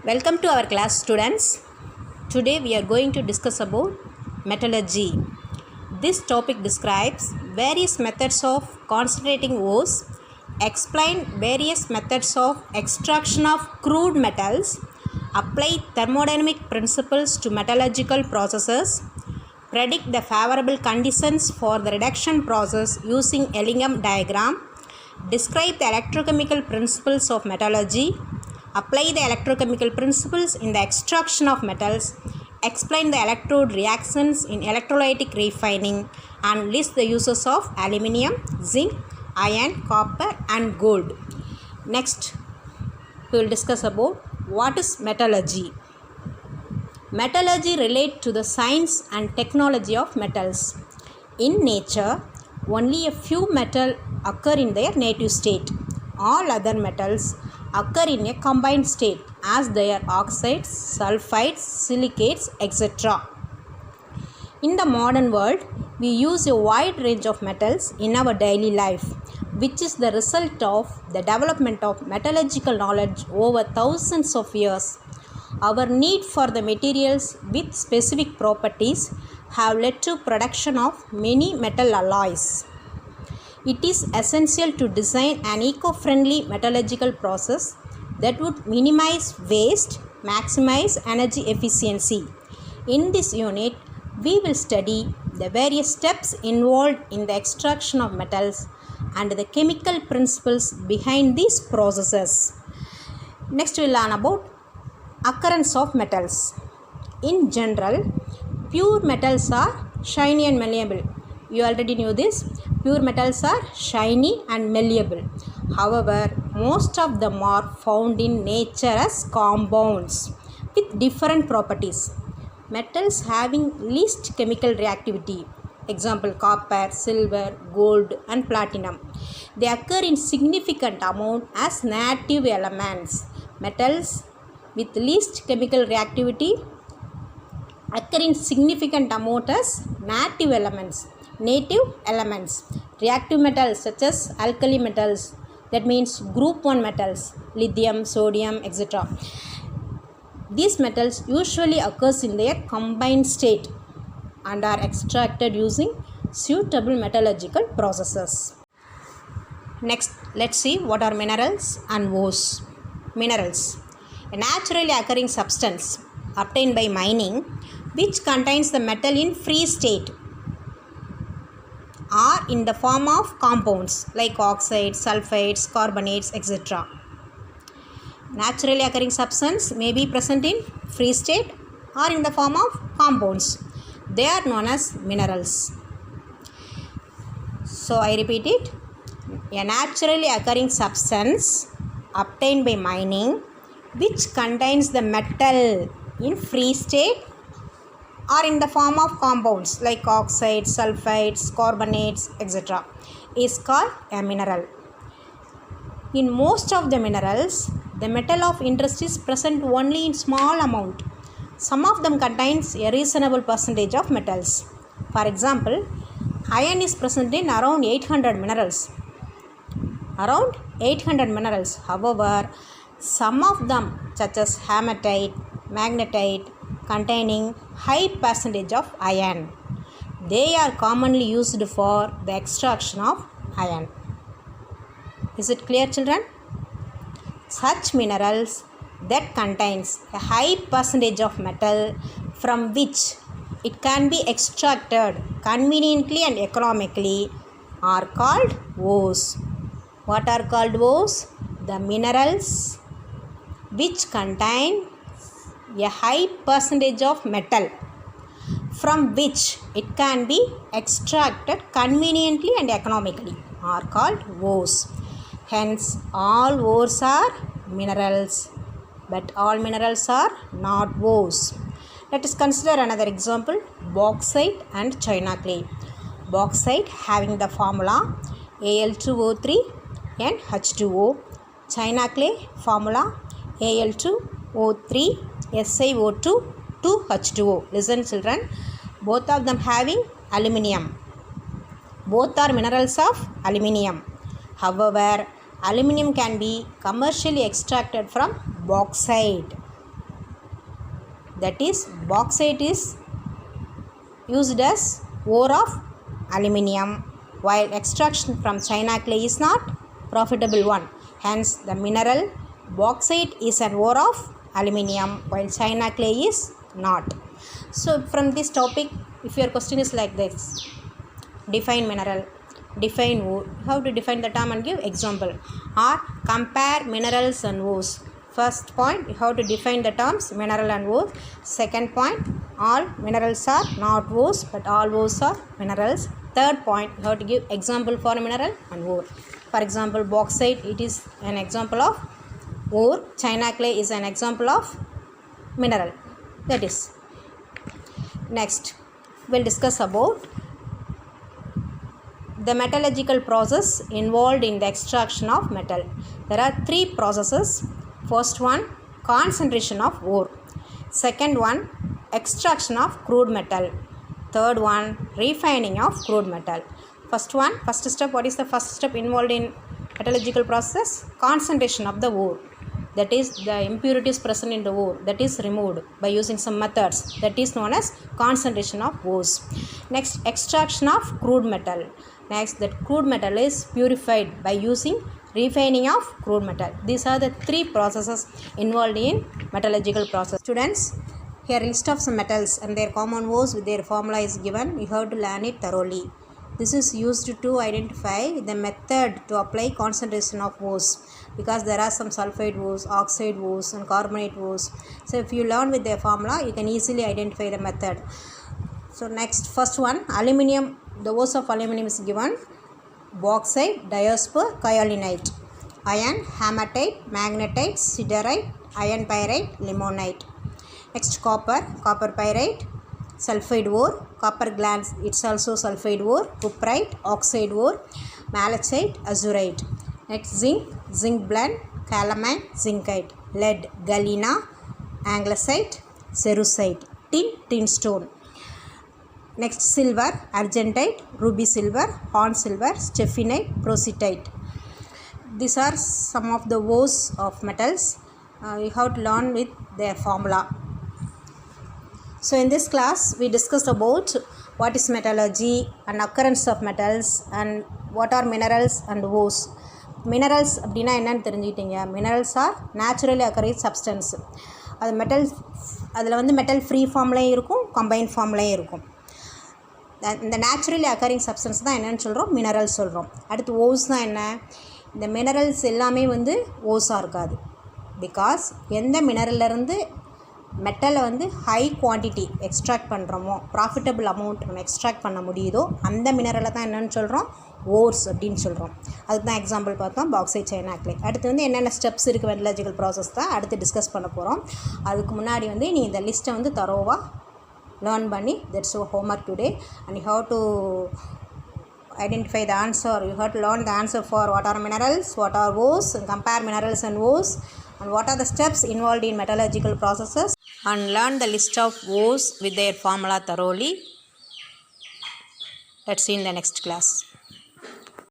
Welcome to our class, students. Today we are going to discuss about metallurgy. This topic describes various methods of concentrating ores, explain various methods of extraction of crude metals, apply thermodynamic principles to metallurgical processes, predict the favorable conditions for the reduction process using Ellingham diagram, describe the electrochemical principles of metallurgy, apply the electrochemical principles in the extraction of metals, explain the electrode reactions in electrolytic refining, and list the uses of aluminium, zinc, iron, copper, and gold. Next, we will discuss about what is metallurgy. Metallurgy relates to the science and technology of metals. In nature, only a few metals occur in their native state. All other metals occur in a combined state as their oxides, sulfides, silicates, etc. In the modern world, we use a wide range of metals in our daily life, which is the result of the development of metallurgical knowledge over thousands of years. Our need for the materials with specific properties have led to production of many metal alloys. It is essential to design an eco-friendly metallurgical process that would minimize waste, maximize energy efficiency. In this unit, we will study the various steps involved in the extraction of metals and the chemical principles behind these processes. Next, we will learn about occurrence of metals. In general, pure metals are shiny and malleable. You already knew this. Pure metals are shiny and malleable. However, most of them are found in nature as compounds with different properties. Metals having least chemical reactivity, example copper, silver, gold, and platinum. They occur in significant amount as native elements. Metals with least chemical reactivity occur in significant amount as native elements. Reactive metals such as alkali metals, that means group 1 metals, lithium, sodium, etc. These metals usually occurs in their combined state and are extracted using suitable metallurgical processes. Next, let's see what are minerals and ores. Minerals, a naturally occurring substance obtained by mining which contains the metal in free state or in the form of compounds like oxides, sulfides, carbonates, etc. Naturally occurring substance may be present in free state or in the form of compounds. They are known as minerals. So I repeat it. A naturally occurring substance obtained by mining which contains the metal in free state or in the form of compounds like oxides, sulfides, carbonates, etc. is called a mineral. In most of the minerals, the metal of interest is present only in small amount. Some of them contains a reasonable percentage of metals. For example, iron is present in around 800 minerals. However, some of them such as hematite, magnetite, containing high percentage of iron. They are commonly used for the extraction of iron. Is it clear, children? Such minerals that contains a high percentage of metal from which it can be extracted conveniently and economically are called ores. What are called ores? The minerals which contain a high percentage of metal from which it can be extracted conveniently and economically are called ores. Hence, all ores are minerals, but all minerals are not ores. Let us consider another example, bauxite and china clay. Bauxite having the formula Al2O3 and H2O. China clay formula Al2O3 SiO2 2H2O. Listen, children, both of them having aluminium. Both are minerals of aluminium. However, aluminium can be commercially extracted from bauxite. That is, bauxite is used as ore of aluminium, while extraction from China clay is not profitable one. Hence, the mineral bauxite is an ore of aluminium, while China clay is not. So, from this topic, if your question is like this, define mineral, define ore. How to define the term and give example, or compare minerals and ores. First point, you have to define the terms mineral and ore. Second point, all minerals are not ores, but all ores are minerals. Third point, you have to give example for a mineral and ore. For example, bauxite, it is an example of ore. China clay is an example of mineral. That is. Next, we'll discuss about the metallurgical process involved in the extraction of metal. There are three processes. First one, concentration of ore. Second one, extraction of crude metal. Third one, refining of crude metal. First step, what is the first step involved in metallurgical process? Concentration of the ore. That is, the impurities present in the ore, that is removed by using some methods. That is known as concentration of ores. Next, extraction of crude metal. Next, that crude metal is purified by using refining of crude metal. These are the three processes involved in metallurgical process. Students, here list of some metals and their common ores with their formula is given. You have to learn it thoroughly. This is used to identify the method to apply concentration of ores, because there are some sulfide ores, oxide ores and carbonate ores. So if you learn with their formula, you can easily identify the method. So next, first one, aluminium. The ores of aluminium is given: bauxite, diasper, kaolinite; iron, hematite, magnetite, siderite, iron pyrite, limonite. Next, copper pyrite, sulfide ore, copper glans, it's also sulfide ore, cuprite, oxide ore, malachite, azurite. Next, zinc blende, calamine, zincite; lead, galena, anglesite, cerussite; tin stone. Next, silver, argentite, ruby silver, horn silver, stephenite, prositite. These are some of the ores of metals. You have to learn with their formula. So in this class, we discussed about what is metallurgy and occurrence of metals and what are minerals and ores. Minerals அப்படின்னா என்னன்னு தெரிஞ்சுக்கிட்டீங்க. Minerals are naturally occurring substance. அது metal, அதில் வந்து metal free ஃபார்ம்லேயும் இருக்கும், combine ஃபார்ம்லேயும் இருக்கும். இந்த naturally occurring substance தான் என்னென்னு சொல்கிறோம், மினரல்ஸ் சொல்கிறோம். அடுத்து ஓஸ் தான் என்ன, இந்த மினரல்ஸ் எல்லாமே வந்து ஓஸாக இருக்காது. பிகாஸ் எந்த மினரல்லேருந்து மெட்டலை வந்து ஹை குவான்டிட்டி எக்ஸ்ட்ராக்ட் பண்ணுறோமோ, ப்ராஃபிட்டபிள் அமௌண்ட் நம்ம எக்ஸ்ட்ராக்ட் பண்ண முடியுதோ, அந்த மினரலை தான் என்னென்னு சொல்கிறோம், ஓர்ஸ் அப்படின்னு சொல்கிறோம். அதுக்கு தான் எக்ஸாம்பிள் பார்த்தோம், பாக்ஸைட், சைனா clay. அடுத்து வந்து என்னென்ன ஸ்டெப்ஸ் இருக்குது மெட்டலர்ஜிக்கல் ப்ராசஸ் தான் அடுத்து டிஸ்கஸ் பண்ண போகிறோம். அதுக்கு முன்னாடி வந்து நீ இந்த லிஸ்ட்டை வந்து தரோவாக learn பண்ணி, that's your homework today, and you have to identify the answer. You have to learn the answer for what are minerals, what are ores, and compare minerals and ores, and what are the steps involved in metallurgical processes, and learn the list of ores with their formula thoroughly. Let's see in the next class.